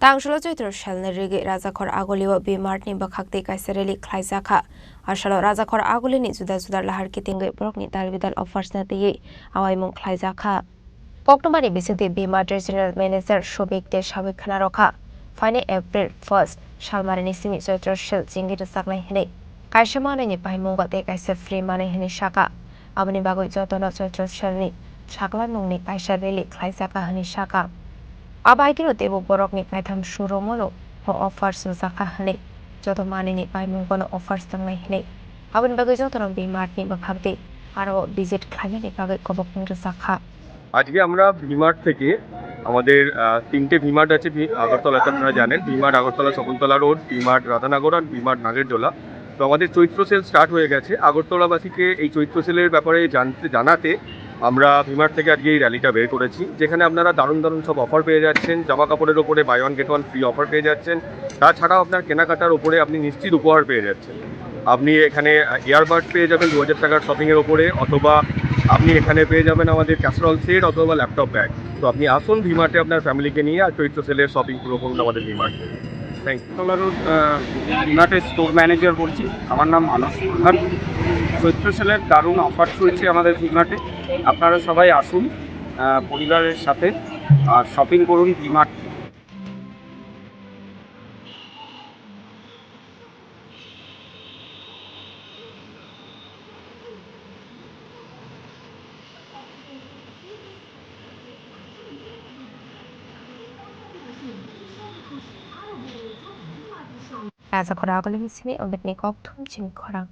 Tangshlo Joitor Shalna Rigi Razakor Agoliwa B Martin Bakakti Kaisereli Klaisaka Ashalo Razakor Agolini Zuda Lahar Kitinga Brokni Dalvidal offers Nati Awaimon Klaisaka Poktomari Bisiti B Martin General Manager Shobik De Shabik Kanaroka Fine April 1st Shalmarini Simi Joitor Shell Jingi Sakna Hine Kaishamani Paimunga De Kaisa Free Money Hini Shaka Abani Bago Jotono Joitor Shelni Shakla Nungni Kaisareli Klaisaka Hani Shaka Abaikino tebo borok ni paitham suromono ho offers zaka hne joto mani ni pai mungkono offers tangai hne abin bagai joto ram bi mart ni bakhakte aro visit khlane ni bagai kobok ni zaka আজকে আমরা ভিমার্ট থেকে আমাদের তিনটে ভিমার্ট আছে আগরতলাতে আপনারা জানেন V-Mart Agartala Shakuntala road V-Mart Radhanagar আর ভিমার্ট নাগেরদোলা তো আমাদের চৈত্র সেল স্টার্ট হয়ে গেছে আগরতলাবাসীকে এই চৈত্র সেলের ব্যাপারে জানাতে আমরা ভিমার্ট থেকে আজকে এই র্যালিটা বের করেছি যেখানে আপনারা দারুণ দারুণ সব অফার পেয়ে যাচ্ছেন জামা কাপড়ের ওপরে buy one get one free offer পেয়ে যাচ্ছেন তাছাড়াও আপনার কেনাকাটার ওপরে আপনি নিশ্চিত উপহার পেয়ে যাচ্ছেন আপনি এখানে ইয়ারবাড পেয়ে যাবেন 2000 টাকার শপিংয়ের ওপরে অথবা আপনি এখানে পেয়ে যাবেন আমাদের ক্যাসরল সেট অথবা ল্যাপটপ ব্যাগ তো আপনি আসুন ভিমার্টে আপনার ফ্যামিলিকে নিয়ে আর চৈত্র সেলের শপিং পুরো করুন আমাদের ভিমার্টে থ্যাংক ইউ। আগরতলা রোড ভিমার্টের স্টোর ম্যানেজার বলছি, আমার নাম মানস প্রধান। চৈত্র সেলের দারুণ অফার চলছে আমাদের ভিমার্টে, আপনারা সবাই আসুন পরিবারের সাথে আর শপিং করুন V-Mart. Razakor Agolini Simi Obetnikov Tum Chim Korang